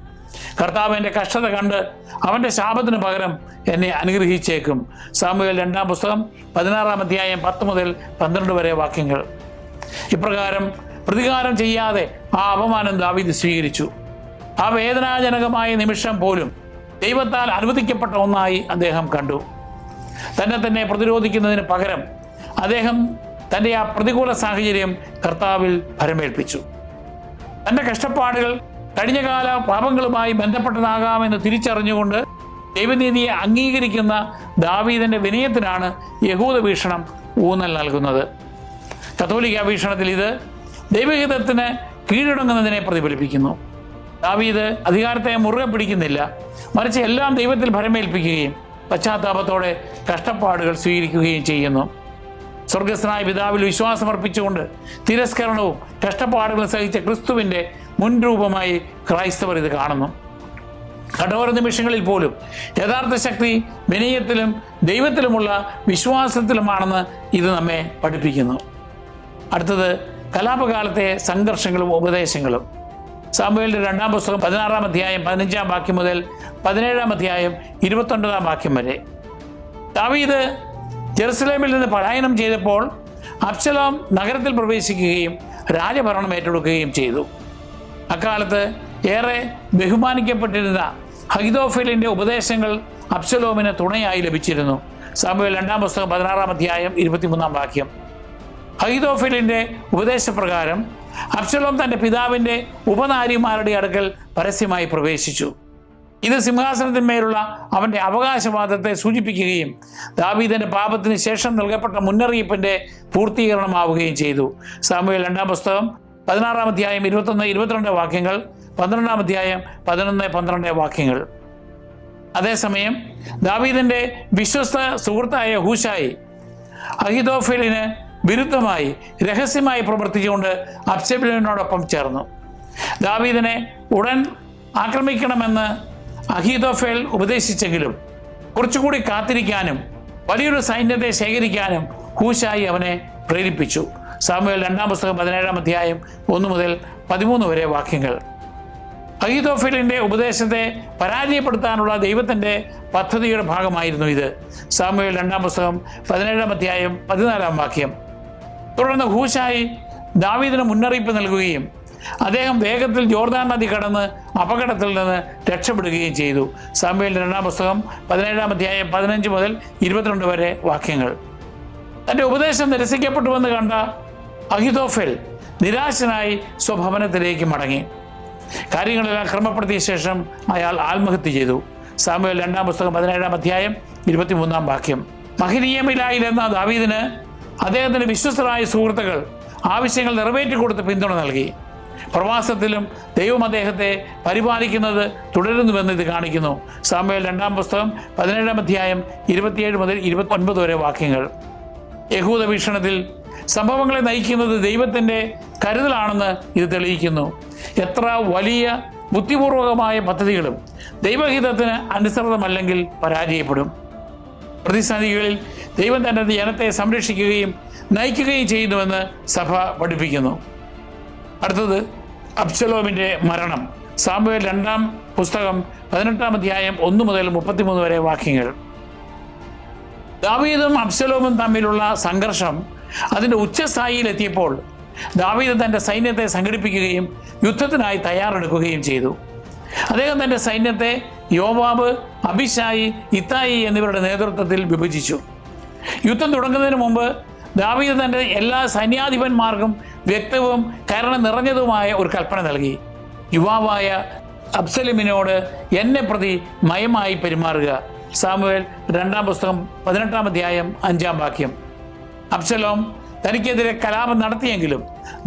കർത്താവ് എൻ്റെ കഷ്ടത കണ്ട് അവൻ്റെ ശാപത്തിന് പകരം എന്നെ അനുഗ്രഹിച്ചേക്കും. സമൂയേൽ 2-ാം പുസ്തകം 16-ാം അധ്യായം 10 മുതൽ 12 വരെ വാക്യങ്ങൾ. ഇപ്രകാരം പ്രതികാരം ചെയ്യാതെ ആ അപമാനം ദാവീദ് സ്വീകരിച്ചു. ആ വേദനാജനകമായ നിമിഷം പോലും ദൈവത്താൽ അനുവദിക്കപ്പെട്ട ഒന്നായി അദ്ദേഹം കണ്ടു. തന്നെ പ്രതിരോധിക്കുന്നതിന് പകരം അദ്ദേഹം തൻ്റെ ആ പ്രതികൂല സാഹചര്യം കർത്താവിൽ ഭരമേൽപ്പിച്ചു. തൻ്റെ കഷ്ടപ്പാടുകൾ കഴിഞ്ഞകാല പാപങ്ങളുമായി ബന്ധപ്പെട്ടതാകാമെന്ന് തിരിച്ചറിഞ്ഞുകൊണ്ട് ദൈവനീതിയെ അംഗീകരിക്കുന്ന ദാവീദിൻ്റെ വിനയത്തിനാണ് യഹൂദ വീക്ഷണം ഊന്നൽ നൽകുന്നത്. കത്തോലിക്ക വീക്ഷണത്തിൽ ഇത് ദൈവഹിതത്തിന് കീഴടങ്ങുന്നതിനെ പ്രതിഫലിപ്പിക്കുന്നു. ദാവീദ് അധികാരത്തെ മുറുകെ പിടിക്കുന്നില്ല, മറിച്ച് എല്ലാം ദൈവത്തിൽ ഭരമേൽപ്പിക്കുകയും പശ്ചാത്താപത്തോടെ കഷ്ടപ്പാടുകൾ സ്വീകരിക്കുകയും ചെയ്യുന്നു. സ്വർഗസ്ഥനായ പിതാവിൽ വിശ്വാസമർപ്പിച്ചുകൊണ്ട് തിരസ്കരണവും കഷ്ടപ്പാടുകളും സഹിച്ച ക്രിസ്തുവിൻ്റെ മുൻരൂപമായി ക്രൈസ്തവർ ഇത് കാണുന്നു. കഠോര നിമിഷങ്ങളിൽ പോലും യഥാർത്ഥ ശക്തി വിനയത്തിലും ദൈവത്തിലുമുള്ള വിശ്വാസത്തിലുമാണെന്ന് ഇത് നമ്മെ പഠിപ്പിക്കുന്നു. അടുത്തത് കലാപകാലത്തെ സംഘർഷങ്ങളും ഉപദേശങ്ങളും. സാമുവേലിൻ്റെ 2-ാം പുസ്തകം 16-ാം അധ്യായം 15-ാം വാക്യം മുതൽ 17-ാം അധ്യായം 29-ാം വാക്യം വരെ. ദാവീദ് ജെറുസലേമിൽ നിന്ന് പലായനം ചെയ്തപ്പോൾ അബ്ശലോം നഗരത്തിൽ പ്രവേശിക്കുകയും രാജഭരണം ഏറ്റെടുക്കുകയും ചെയ്തു. അക്കാലത്ത് ഏറെ ബഹുമാനിക്കപ്പെട്ടിരുന്ന അഹീഥോഫെലിൻ്റെ ഉപദേശങ്ങൾ അബ്ശലോമിന് തുണയായി ലഭിച്ചിരുന്നു. സാമുവേൽ 2-ാം പുസ്തകം 16-ാം അധ്യായം 23-ാം വാക്യം. അഹീഥോഫെലിൻ്റെ ഉപദേശപ്രകാരം അബ്ശലോം തൻ്റെ പിതാവിൻ്റെ ഉപനാരിമാരുടെ അടുക്കൽ പരസ്യമായി പ്രവേശിച്ചു. ഇത് സിംഹാസനത്തിന്മേലുള്ള അവൻ്റെ അവകാശവാദത്തെ സൂചിപ്പിക്കുകയും ദാവീദിൻ്റെ പാപത്തിന് ശേഷം നൽകപ്പെട്ട മുന്നറിയിപ്പിൻ്റെ പൂർത്തീകരണമാവുകയും ചെയ്തു. സാമുവേൽ 2-ാം പുസ്തകം 16-ാം അധ്യായം 21-22 വാക്യങ്ങൾ, 12-ാം അധ്യായം 11-12 വാക്യങ്ങൾ. അതേസമയം ദാവീദിൻ്റെ വിശ്വസ്ത സുഹൃത്തായ ഹൂശായി അഹീഥോഫെലിന് വിരുദ്ധമായി രഹസ്യമായി പ്രവർത്തിച്ചുകൊണ്ട് അബ്ശലോമിനോടൊപ്പം ചേർന്നു. ദാവീദിനെ ഉടൻ ആക്രമിക്കണമെന്ന് അഹീഥോഫെൽ ഉപദേശിച്ചെങ്കിലും കുറച്ചുകൂടി കാത്തിരിക്കാനും വലിയൊരു സൈന്യത്തെ ശേഖരിക്കാനും ഹൂശായി അവനെ പ്രേരിപ്പിച്ചു. സാമുവേൽ 2-ാം പുസ്തകം 17-ാം അധ്യായം 1 മുതൽ 13 വരെ വാക്യങ്ങൾ. അഹീഥോഫെലിൻ്റെ ഉപദേശത്തെ പരാജയപ്പെടുത്താനുള്ള ദൈവത്തിൻ്റെ പദ്ധതിയുടെ ഭാഗമായിരുന്നു ഇത്. സാമുവേൽ 2-ാം പുസ്തകം 17-ാം അധ്യായം 14-ാം വാക്യം. തുടർന്ന് ഹൂശായി ദാവീദിന് മുന്നറിയിപ്പ് നൽകുകയും അദ്ദേഹം വേഗത്തിൽ ജോർദാൻ നദി കടന്ന് അപകടത്തിൽ നിന്ന് രക്ഷപ്പെടുകയും ചെയ്തു. സാമുവേൽ 2-ാം പുസ്തകം 17-ാം അധ്യായം 15 മുതൽ 22 വരെ വാക്യങ്ങൾ. തൻ്റെ ഉപദേശം നിരസിക്കപ്പെട്ടുവെന്ന് കണ്ട അഹിതോഫെൽ നിരാശനായി സ്വഭവനത്തിലേക്ക് മടങ്ങി. കാര്യങ്ങളെല്ലാം ക്രമപ്പെടുത്തിയ ശേഷം അയാൾ ആത്മഹത്യ ചെയ്തു. സാമുവേൽ 2-ാം പുസ്തകം 17-ാം അധ്യായം 23-ാം വാക്യം. മഹനീയമിലായിലെന്ന ദാവീദിന് അദ്ദേഹത്തിൻ്റെ വിശ്വസ്തരായ സുഹൃത്തുക്കൾ ആവശ്യങ്ങൾ നിറവേറ്റിക്കൊടുത്ത് പിന്തുണ നൽകി. പ്രവാസത്തിലും ദൈവം അദ്ദേഹത്തെ പരിപാലിക്കുന്നത് തുടരുന്നുവെന്ന് ഇത് കാണിക്കുന്നു. സാമുവേൽ 2-ാം പുസ്തകം 17-ാം അധ്യായം 27 മുതൽ 29 വരെ വാക്യങ്ങൾ. യഹൂദ വീക്ഷണത്തിൽ സംഭവങ്ങളെ നയിക്കുന്നത് ദൈവത്തിൻ്റെ കരുതലാണെന്ന് ഇത് തെളിയിക്കുന്നു. എത്ര വലിയ ബുദ്ധിപൂർവകമായ പദ്ധതികളും ദൈവഹിതത്തിന് അനുസൃതമല്ലെങ്കിൽ പരാജയപ്പെടും. പ്രതിസന്ധികളിൽ ദൈവം തൻ്റെ ജനത്തെ സംരക്ഷിക്കുകയും നയിക്കുകയും ചെയ്യുന്നുവെന്ന് സഭ പഠിപ്പിക്കുന്നു. അടുത്തത് അബ്ശലോമിൻ്റെ മരണം. സാമുവേൽ 2-ാം പുസ്തകം 18-ാം അധ്യായം 1 മുതൽ 33 വരെ വാക്യങ്ങൾ. ദാവീദും അബ്ശലോമും തമ്മിലുള്ള സംഘർഷം അതിൻ്റെ ഉച്ചസ്ഥായിയിലെത്തിയപ്പോൾ ദാവീദ് തൻ്റെ സൈന്യത്തെ സംഘടിപ്പിക്കുകയും യുദ്ധത്തിനായി തയ്യാറെടുക്കുകയും ചെയ്തു. അദ്ദേഹം തൻ്റെ സൈന്യത്തെ യോവാബ്, അബിശായി, ഇത്തായി എന്നിവരുടെ നേതൃത്വത്തിൽ വിഭജിച്ചു. യുദ്ധം തുടങ്ങുന്നതിന് മുമ്പ് ദാവീദ് തൻ്റെ എല്ലാ സൈന്യാധിപന്മാർക്കും വ്യക്തവും കരുണ നിറഞ്ഞതുമായ ഒരു കൽപ്പന നൽകി. യുവാവായ അബ്സലോമിനോട് എന്നെ പ്രതി മയമായി പെരുമാറുക. സാമുവേൽ 2-ാം പുസ്തകം 18-ാം അധ്യായം 5-ാം വാക്യം. അബ്സലോം തനിക്കെതിരെ കലാപം നടത്തിയെങ്കിലും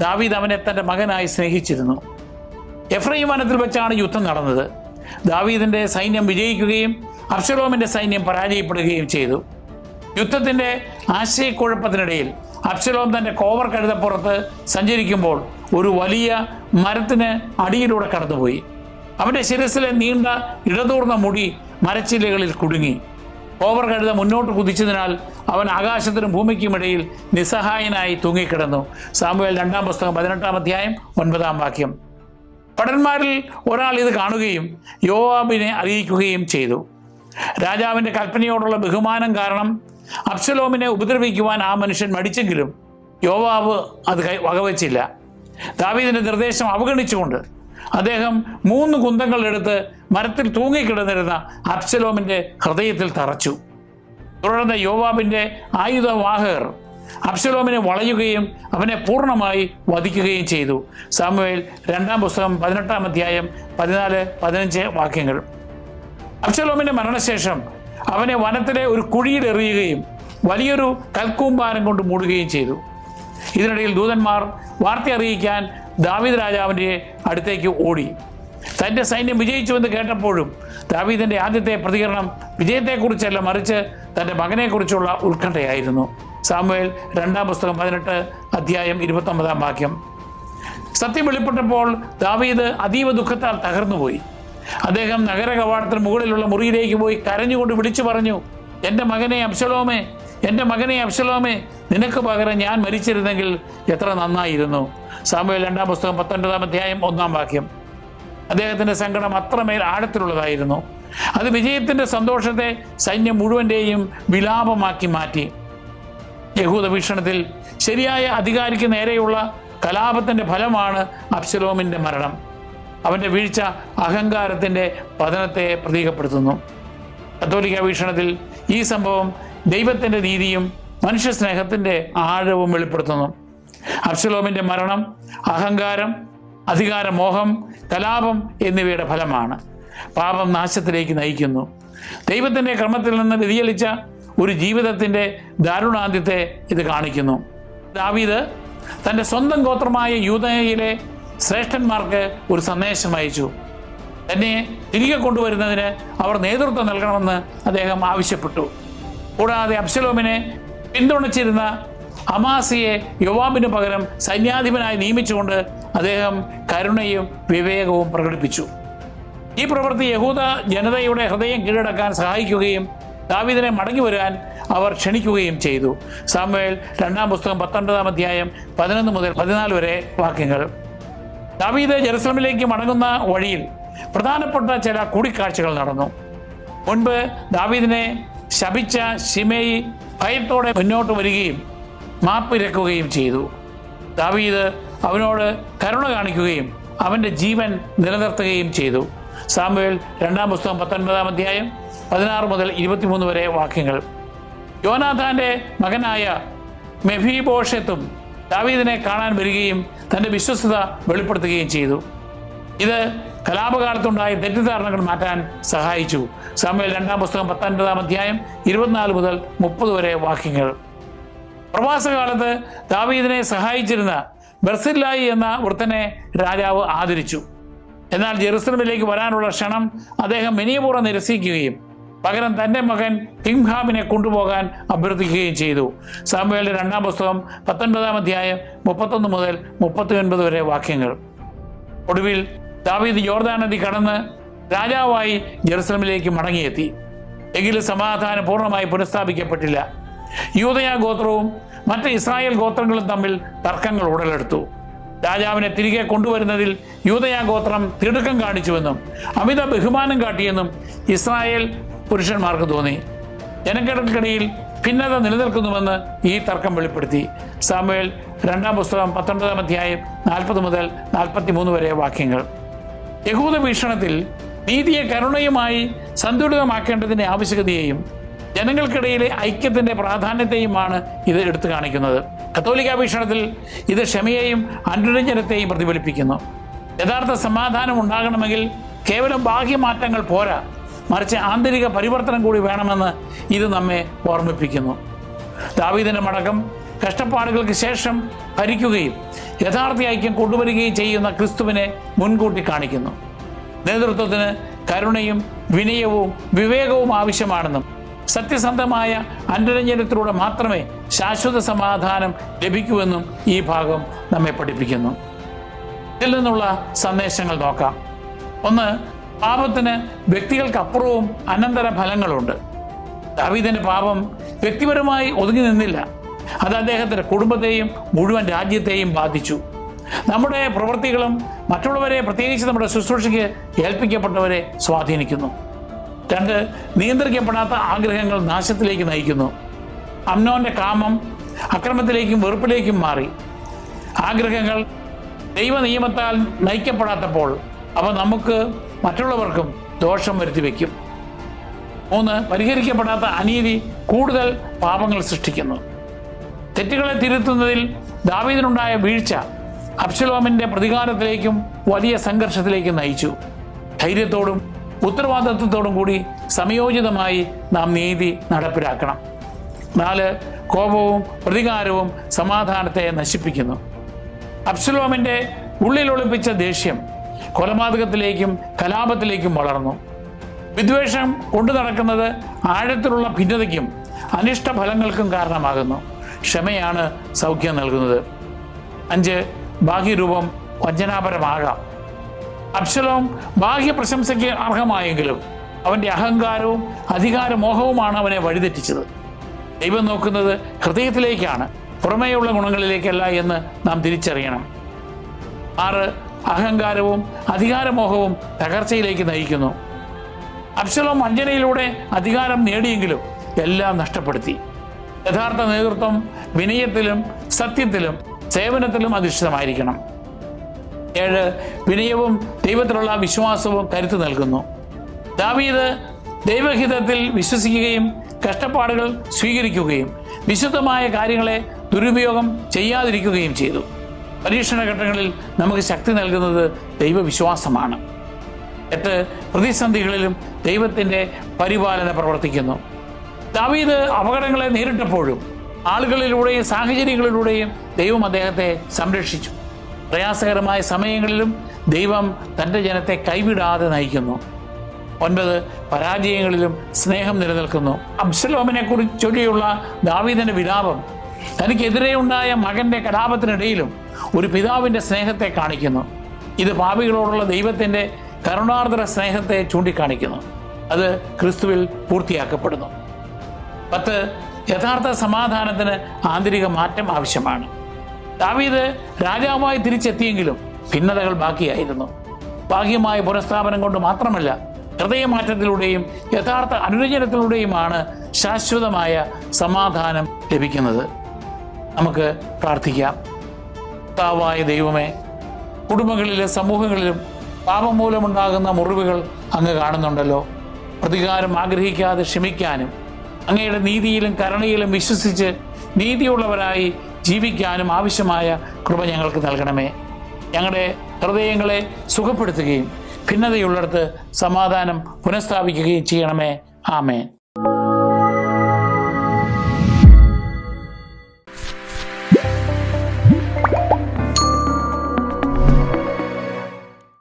ദാവീദ് അവനെ തൻ്റെ മകനായി സ്നേഹിച്ചിരുന്നു. എഫ്രൈം വനത്തിൽ വെച്ചാണ് യുദ്ധം നടന്നത്. ദാവീദിൻ്റെ സൈന്യം വിജയിക്കുകയും അബ്ശലോമിൻ്റെ സൈന്യം പരാജയപ്പെടുകയും ചെയ്തു. യുദ്ധത്തിൻ്റെ ആശയക്കുഴപ്പത്തിനിടയിൽ അബ്ശലോം തൻ്റെ കോവർ കഴുതപ്പുറത്ത് സഞ്ചരിക്കുമ്പോൾ ഒരു വലിയ മരത്തിന് അടിയിലൂടെ കടന്നുപോയി. അവൻ്റെ ശിരസിലെ നീണ്ട ഇടതൂർന്ന മുടി മരച്ചില്ലകളിൽ കുടുങ്ങി. കോവർ കഴുത മുന്നോട്ട് കുതിച്ചതിനാൽ അവൻ ആകാശത്തിനും ഭൂമിക്കുമിടയിൽ നിസ്സഹായനായി തൂങ്ങിക്കിടന്നു. സാമുവേൽ 2-ാം പുസ്തകം 18-ാം അധ്യായം 9-ാം വാക്യം. ഭടന്മാരിൽ ഒരാൾ ഇത് കാണുകയും യോവാബിനെ അറിയിക്കുകയും ചെയ്തു. രാജാവിൻ്റെ കൽപ്പനയോടുള്ള ബഹുമാനം കാരണം അബ്ശലോമിനെ ഉപദ്രവിക്കുവാൻ ആ മനുഷ്യൻ മടിച്ചെങ്കിലും യോവാബ് അത് വകവച്ചില്ല. ദാവീദിൻ്റെ നിർദ്ദേശം അവഗണിച്ചുകൊണ്ട് അദ്ദേഹം 3 കുന്തങ്ങൾ എടുത്ത് മരത്തിൽ തൂങ്ങിക്കിടന്നിരുന്ന അബ്ശലോമിൻ്റെ ഹൃദയത്തിൽ തറച്ചു. തുടർന്ന് യോവാബിൻ്റെ ആയുധവാഹകർ അബ്ശലോമിനെ വളയുകയും അവനെ പൂർണ്ണമായി വധിക്കുകയും ചെയ്തു. സാമുവേൽ 2-ാം പുസ്തകം 18-ാം അധ്യായം 14-15 വാക്യങ്ങൾ. അബ്ശലോമിൻ്റെ മരണശേഷം അവനെ വനത്തിലെ ഒരു കുഴിയിൽ എറിയുകയും വലിയൊരു കൽക്കൂമ്പാരം കൊണ്ട് മൂടുകയും ചെയ്തു. ഇതിനിടയിൽ ദൂതന്മാർ വാർത്ത അറിയിക്കാൻ ദാവീദ് രാജാവിൻ്റെ അടുത്തേക്ക് ഓടി. തൻ്റെ സൈന്യം വിജയിച്ചുവെന്ന് കേട്ടപ്പോഴും ദാവീദിൻ്റെ ആദ്യത്തെ പ്രതികരണം വിജയത്തെക്കുറിച്ചല്ല, മറിച്ച് തൻ്റെ മകനെക്കുറിച്ചുള്ള ഉത്കണ്ഠയായിരുന്നു. സാമുവേൽ 2-ാം പുസ്തകം 18 അധ്യായം 29-ാം വാക്യം. സത്യം വെളിപ്പെട്ടപ്പോൾ ദാവീദ് അതീവ ദുഃഖത്താൽ തകർന്നുപോയി. അദ്ദേഹം നഗര കവാടത്തിന് മുകളിലുള്ള മുറിയിലേക്ക് പോയി കരഞ്ഞുകൊണ്ട് വിളിച്ചു പറഞ്ഞു, എൻ്റെ മകനെ അബ്ശലോമേ, എൻ്റെ മകനെ അബ്ശലോമേ, നിനക്ക് പകരം ഞാൻ മരിച്ചിരുന്നെങ്കിൽ എത്ര നന്നായിരുന്നു. സാമുവേൽ 2-ാം പുസ്തകം 19-ാം അധ്യായം 1-ാം വാക്യം. അദ്ദേഹത്തിൻ്റെ സങ്കടം അത്രമേൽ ആഴത്തിലുള്ളതായിരുന്നു. അത് വിജയത്തിൻ്റെ സന്തോഷത്തെ സൈന്യം മുഴുവൻ്റെയും വിലാപമാക്കി മാറ്റി. യഹൂദ വീക്ഷണത്തിൽ ശരിയായ അധികാരിക്ക് നേരെയുള്ള കലാപത്തിൻ്റെ ഫലമാണ് അബ്ശലോമിൻ്റെ മരണം. അവൻ്റെ വീഴ്ച അഹങ്കാരത്തിൻ്റെ പതനത്തെ പ്രതീകപ്പെടുത്തുന്നു. കത്തോലിക്ക വീക്ഷണത്തിൽ ഈ സംഭവം ദൈവത്തിൻ്റെ നീതിയും മനുഷ്യ സ്നേഹത്തിൻ്റെ ആഴവും വെളിപ്പെടുത്തുന്നു. അബ്ശലോമിൻ്റെ മരണം അഹങ്കാരം, അധികാരമോഹം, കലാപം എന്നിവയുടെ ഫലമാണ്. പാപം നാശത്തിലേക്ക് നയിക്കുന്നു. ദൈവത്തിൻ്റെ ക്രമത്തിൽ നിന്ന് വ്യതിചലിച്ച ഒരു ജീവിതത്തിൻ്റെ ദാരുണാന്ത്യത്തെ ഇത് കാണിക്കുന്നു. ദാവീദ് തൻ്റെ സ്വന്തം ഗോത്രമായ യൂദയിലെ ശ്രേഷ്ഠന്മാർക്ക് ഒരു സന്ദേശം അയച്ചു. തന്നെ തിരികെ കൊണ്ടുവരുന്നതിന് അവർ നേതൃത്വം നൽകണമെന്ന് അദ്ദേഹം ആവശ്യപ്പെട്ടു. കൂടാതെ അബ്ശലോമിനെ പിന്തുണച്ചിരുന്ന അമാസിയെ യോവാബിന് പകരം സൈന്യാധിപനായി നിയമിച്ചുകൊണ്ട് അദ്ദേഹം കരുണയും വിവേകവും പ്രകടിപ്പിച്ചു. ഈ പ്രവൃത്തി യഹൂദ ജനതയുടെ ഹൃദയം കീഴടക്കാൻ സഹായിക്കുകയും ദാവീദിനെ മടങ്ങി വരാൻ അവർ ക്ഷണിക്കുകയും ചെയ്തു. സാമുവേൽ 2-ാം പുസ്തകം 19-ാം അധ്യായം 11 മുതൽ 14 വരെ വാക്യങ്ങൾ. ദാവീദ് ജെറുസലേമിലേക്ക് മടങ്ങുന്ന വഴിയിൽ പ്രധാനപ്പെട്ട ചില കൂടിക്കാഴ്ചകൾ നടന്നു. മുൻപ് ദാവീദിനെ ശപിച്ച ശിമെയി ഭയത്തോടെ മുന്നോട്ട് വരികയും മാപ്പിരക്കുകയും ചെയ്തു. ദാവീദ് അവനോട് കരുണ കാണിക്കുകയും അവൻ്റെ ജീവൻ നിലനിർത്തുകയും ചെയ്തു. സാമുവേൽ 2-ാം പുസ്തകം 19-ാം അധ്യായം 16 മുതൽ 23 വരെ വാക്യങ്ങൾ. യോനാഥാൻ്റെ മകനായ മെഫീബോഷെത്തും ദാവീദിനെ കാണാൻ വരികയും തൻ്റെ വിശ്വസ്തത വെളിപ്പെടുത്തുകയും ചെയ്തു. ഇത് കലാപകാലത്തുണ്ടായ തെറ്റിദ്ധാരണകൾ മാറ്റാൻ സഹായിച്ചു. സാമുവേൽ 2-ാം പുസ്തകം 19-ാം അധ്യായം 24 മുതൽ 30 വരെ വാക്യങ്ങൾ. പ്രവാസകാലത്ത് ദാവീദിനെ സഹായിച്ചിരുന്ന ബർസില്ലായി എന്ന വൃദ്ധനെ രാജാവ് ആദരിച്ചു. എന്നാൽ ജെറുസലമിലേക്ക് വരാനുള്ള ക്ഷണം അദ്ദേഹം വിനയപൂർവ്വം നിരസിക്കുകയും പകരം തൻ്റെ മകൻ കിംഹാമിനെ കൊണ്ടുപോകാൻ അഭ്യർത്ഥിക്കുകയും ചെയ്തു. സാമുവേലിന്റെ 2-ാം പുസ്തകം 19-ാം അധ്യായം 31 മുതൽ 39 വരെ വാക്യങ്ങൾ. ഒടുവിൽ ദാവീദ് യോർദാൻ നദി കടന്ന് രാജാവായി ജെറുസലമിലേക്ക് മടങ്ങിയെത്തി. എങ്കിലും സമാധാനം പൂർണ്ണമായി പുനഃസ്ഥാപിക്കപ്പെട്ടില്ല. യൂദയ ഗോത്രവും മറ്റ് ഇസ്രായേൽ ഗോത്രങ്ങളും തമ്മിൽ തർക്കങ്ങൾ ഉടലെടുത്തു. രാജാവിനെ തിരികെ കൊണ്ടുവരുന്നതിൽ യൂദയ ഗോത്രം തിടുക്കം കാണിച്ചുവെന്നും അമിത ബഹുമാനം കാട്ടിയെന്നും ഇസ്രായേൽ പുരുഷന്മാർക്ക് തോന്നി. ജനങ്ങൾക്കിടയിൽ ഭിന്നത നിലനിൽക്കുന്നുവെന്ന് ഈ തർക്കം വെളിപ്പെടുത്തി. സാമുവേൽ 2-ാം പുസ്തകം 19-ാം അധ്യായം 40 മുതൽ 43 വരെ വാക്യങ്ങൾ. യഹൂദ വീക്ഷണത്തിൽ നീതിയെ കരുണയുമായി സന്തുലിതമാക്കേണ്ടതിൻ്റെ ആവശ്യകതയെയും ജനങ്ങൾക്കിടയിലെ ഐക്യത്തിൻ്റെ പ്രാധാന്യത്തെയുമാണ് ഇത് എടുത്തു കാണിക്കുന്നത്. കത്തോലിക്ക വീക്ഷണത്തിൽ ഇത് ക്ഷമയെയും അനുരഞ്ജനത്തെയും പ്രതിഫലിപ്പിക്കുന്നു. യഥാർത്ഥ സമാധാനം ഉണ്ടാകണമെങ്കിൽ കേവലം ബാഹ്യമാറ്റങ്ങൾ പോരാ, മറിച്ച് ആന്തരിക പരിവർത്തനം കൂടി വേണമെന്ന് ഇത് നമ്മെ ഓർമ്മിപ്പിക്കുന്നു. ദാവീദിന്റെ മടക്കം കഷ്ടപ്പാടുകൾക്ക് ശേഷം ഭരിക്കുകയും യഥാർത്ഥ ഐക്യം കൊണ്ടുവരികയും ചെയ്യുന്ന ക്രിസ്തുവിനെ മുൻകൂട്ടി കാണിക്കുന്നു. നേതൃത്വത്തിന് കരുണയും വിനയവും വിവേകവും ആവശ്യമാണെന്നും സത്യസന്ധമായ അനുരഞ്ജനത്തിലൂടെ മാത്രമേ ശാശ്വത സമാധാനം ലഭിക്കൂവെന്നും ഈ ഭാഗം നമ്മെ പഠിപ്പിക്കുന്നു. ഇതിൽ നിന്നുള്ള സന്ദേശങ്ങൾ നോക്കാം. 1. പാപത്തിന് വ്യക്തികൾക്കപ്പുറവും അനന്തര ഫലങ്ങളുണ്ട്. ദാവീദിന്റെ പാപം വ്യക്തിപരമായി ഒതുങ്ങി നിന്നില്ല. അത് അദ്ദേഹത്തിന്റെ കുടുംബത്തെയും മുഴുവൻ രാജ്യത്തെയും ബാധിച്ചു. നമ്മുടെ പ്രവൃത്തികളും മറ്റുള്ളവരെ, പ്രത്യേകിച്ച് നമ്മുടെ ശുശ്രൂഷയ്ക്ക് ഏൽപ്പിക്കപ്പെട്ടവരെ സ്വാധീനിക്കുന്നു. 2. നിയന്ത്രിക്കപ്പെടാത്ത ആഗ്രഹങ്ങൾ നാശത്തിലേക്ക് നയിക്കുന്നു. അമ്നോന്റെ കാമം അക്രമത്തിലേക്കും വെറുപ്പിലേക്കും മാറി. ആഗ്രഹങ്ങൾ ദൈവ നിയമത്താൽ നയിക്കപ്പെടാത്തപ്പോൾ അവ നമുക്ക് മറ്റുള്ളവർക്കും ദോഷം വരുത്തി വയ്ക്കും. 3. പരിഹരിക്കപ്പെടാത്ത അനീതി കൂടുതൽ പാപങ്ങൾ സൃഷ്ടിക്കുന്നു. തെറ്റുകളെ തിരുത്തുന്നതിൽ ദാവീദിനുണ്ടായ വീഴ്ച അബ്ശലോമിന്റെ പ്രതികാരത്തിലേക്കും വലിയ സംഘർഷത്തിലേക്കും നയിച്ചു. ധൈര്യത്തോടും ഉത്തരവാദിത്വത്തോടും കൂടി സംയോജിതമായി നാം നീതി നടപ്പിലാക്കണം. 4. കോപവും പ്രതികാരവും സമാധാനത്തെ നശിപ്പിക്കുന്നു. അബ്ശലോമിന്റെ ഉള്ളിലൊളിപ്പിച്ച ദേഷ്യം കൊലപാതകത്തിലേക്കും കലാപത്തിലേക്കും വളർന്നു. വിദ്വേഷം കൊണ്ടു നടക്കുന്നത് ആഴത്തിലുള്ള ഭിന്നതയ്ക്കും അനിഷ്ടഫലങ്ങൾക്കും കാരണമാകുന്നു. ക്ഷമയാണ് സൗഖ്യം നൽകുന്നത്. 5. ബാഹ്യരൂപം വഞ്ചനാപരമാകാം. അബ്ശലോം ബാഹ്യ പ്രശംസയ്ക്ക് അർഹമായെങ്കിലും അവൻ്റെ അഹങ്കാരവും അധികാരമോഹവുമാണ് അവനെ വഴിതെറ്റിച്ചത്. ദൈവം നോക്കുന്നത് ഹൃദയത്തിലേക്കാണ്, പുറമേയുള്ള ഗുണങ്ങളിലേക്കല്ല എന്ന് നാം തിരിച്ചറിയണം. 6. അഹങ്കാരവും അധികാരമോഹവും തകർച്ചയിലേക്ക് നയിക്കുന്നു. അബ്ശലോം വഞ്ചനയിലൂടെ അധികാരം നേടിയെങ്കിലും എല്ലാം നഷ്ടപ്പെടുത്തി. യഥാർത്ഥ നേതൃത്വം വിനയത്തിലും സത്യത്തിലും സേവനത്തിലും അധിഷ്ഠിതമായിരിക്കണം. 7. വിനയവും ദൈവത്തിലുള്ള വിശ്വാസവും കരുത്ത് നൽകുന്നു. ദാവീദ് ദൈവഹിതത്തിൽ വിശ്വസിക്കുകയും കഷ്ടപ്പാടുകൾ സ്വീകരിക്കുകയും വിശുദ്ധമായ കാര്യങ്ങളെ ദുരുപയോഗം ചെയ്യാതിരിക്കുകയും ചെയ്തു. പരീക്ഷണ ഘട്ടങ്ങളിൽ നമുക്ക് ശക്തി നൽകുന്നത് ദൈവവിശ്വാസമാണ്. 8. പ്രതിസന്ധികളിലും ദൈവത്തിൻ്റെ പരിപാലന പ്രവർത്തിക്കുന്നു. ദാവീദ് അപകടങ്ങളെ നേരിട്ടപ്പോഴും ആളുകളിലൂടെയും സാഹചര്യങ്ങളിലൂടെയും ദൈവം അദ്ദേഹത്തെ സംരക്ഷിച്ചു. പ്രയാസകരമായ സമയങ്ങളിലും ദൈവം തൻ്റെ ജനത്തെ കൈവിടാതെ നയിക്കുന്നു. 9. പരാജയങ്ങളിലും സ്നേഹം നിലനിൽക്കുന്നു. അബ്ശലോമിനെ കുറിച്ച് ചൊല്ലിയുള്ള ദാവീദിന്റെ വിലാപം തനിക്കെതിരെ ഉണ്ടായ മകന്റെ കലാപത്തിനിടയിലും ഒരു പിതാവിൻ്റെ സ്നേഹത്തെ കാണിക്കുന്നു. ഇത് പാപികളോടുള്ള ദൈവത്തിൻ്റെ കരുണാർദ്ര സ്നേഹത്തെ ചൂണ്ടിക്കാണിക്കുന്നു. അത് ക്രിസ്തുവിൽ പൂർത്തിയാക്കപ്പെടുന്നു. 10. യഥാർത്ഥ സമാധാനത്തിന് ആന്തരിക മാറ്റം ആവശ്യമാണ്. ദാവീദ് രാജാവായി തിരിച്ചെത്തിയെങ്കിലും ഭിന്നതകൾ ബാക്കിയായിരുന്നു. ബാഹ്യമായ പുനഃസ്ഥാപനം കൊണ്ട് മാത്രമല്ല, ഹൃദയമാറ്റത്തിലൂടെയും യഥാർത്ഥ അനുരഞ്ജനത്തിലൂടെയുമാണ് ശാശ്വതമായ സമാധാനം ലഭിക്കുന്നത്. നമുക്ക് പ്രാർത്ഥിക്കാം. കർത്താവായ ദൈവമേ, കുടുംബങ്ങളിലും സമൂഹങ്ങളിലും പാപം മൂലമുണ്ടാകുന്ന മുറിവുകൾ അങ്ങ് കാണുന്നുണ്ടല്ലോ. പ്രതികാരം ആഗ്രഹിക്കാതെ ക്ഷമിക്കാനും അങ്ങയുടെ നീതിയിലും കരുണയിലും വിശ്വസിച്ച് നീതിയുള്ളവരായി ജീവിക്കാനും ആവശ്യമായ കൃപ ഞങ്ങൾക്ക് നൽകണമേ. ഞങ്ങളുടെ ഹൃദയങ്ങളെ സുഖപ്പെടുത്തുകയും ഭിന്നതയുള്ളിടത്ത് സമാധാനം പുനഃസ്ഥാപിക്കുകയും ചെയ്യണമേ. ആമേൻ.